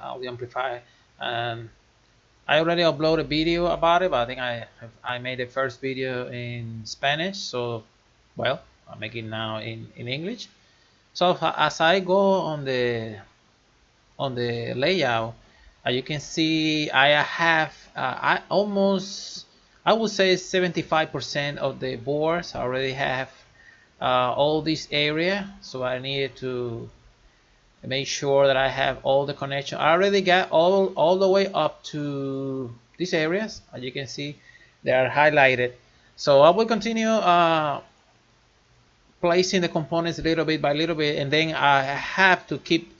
audio amplifier. I already uploaded a video about it, but I think I made the first video in Spanish, so well, I'm making now in English. So as I go on the layout, you can see I have I would say 75% of the boards already have all this area, so I needed to make sure that I have all the connection. I already got all the way up to these areas. As you can see, they are highlighted. So I will continue placing the components little bit by little bit, and then I have to keep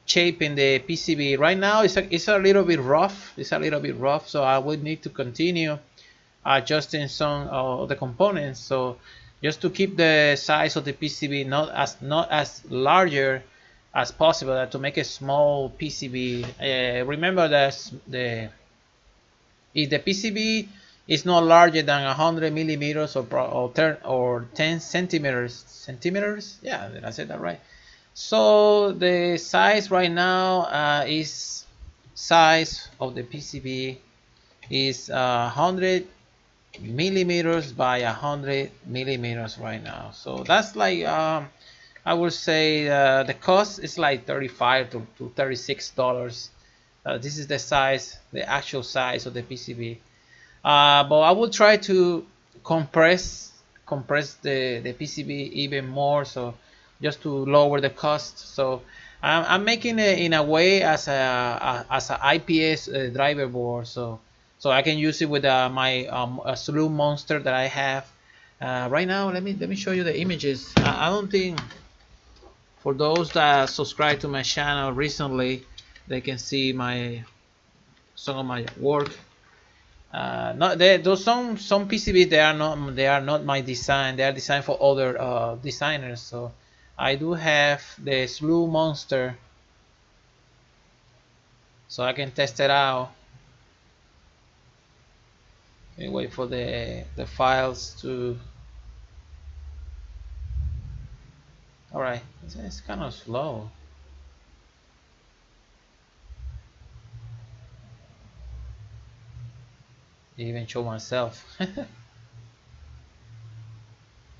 shaping the PCB. Right now it's a little bit rough. It's a little bit rough, so I would need to continue adjusting some of the components. So just to keep the size of the PCB not as larger as possible, to make a small PCB. Remember that if the PCB is not larger than 100 millimeters or 10 centimeters, yeah, did I say that right? So the size right now is size of the PCB is 100 millimeters by 100 millimeters right now. So that's like I would say the cost is like $35 to $36. This is the size, the actual size of the PCB. But I will try to compress the PCB even more, so just to lower the cost. So I'm making it in a way as a IPS driver board, so I can use it with my Slew Monster that I have right now. Let me show you the images. I don't think, for those that subscribe to my channel recently, they can see some of my work. Not those some PCBs, they are not my design. They are designed for other designers. So I do have the Slew Monster, so I can test it out. And wait for the files to. All right, it's kind of slow. Even show myself.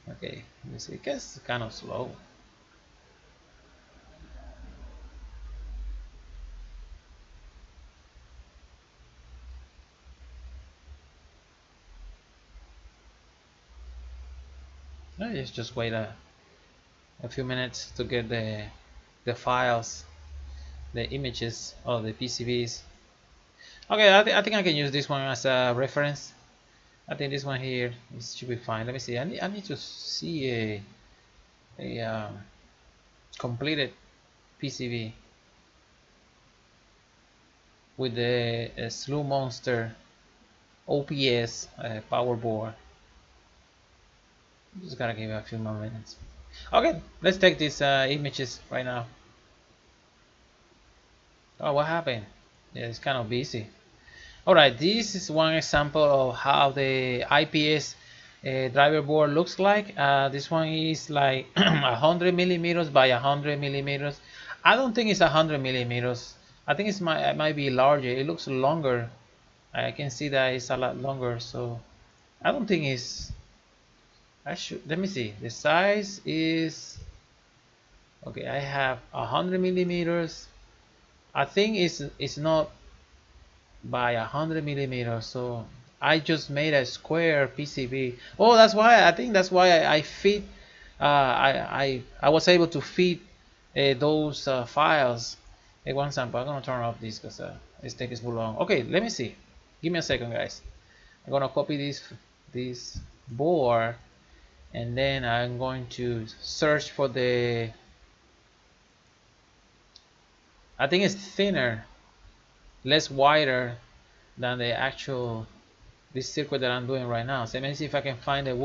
Okay, let me see. It gets kind of slow. Let's just wait a few minutes to get the files, the images of the PCBs. Okay, I think I can use this one as a reference. I think this one here should be fine. Let me see. I need to see a completed PCB with the Slew Monster OPS power board. Just gotta give it a few more minutes. Okay, let's take these images right now. Oh, what happened? Yeah, it's kind of busy. Alright, this is one example of how the IPS driver board looks like. This one is like 100 millimeters by 100 millimeters. I don't think it's 100 millimeters. I think it might be larger. It looks longer. I can see that it's a lot longer. So I don't think it's. Let me see. The size is. Okay, I have 100 millimeters. I think it's not by 100 millimeters, so I just made a square PCB. Oh, that's why I think that's why I fit. I was able to fit those files. Hey, one sample. I'm gonna turn off this because it's taking too long. Okay, let me see. Give me a second, guys. I'm gonna copy this board, and then I'm going to search for the. I think it's thinner, less wider than the actual this circuit that I'm doing right now. So let me see if I can find a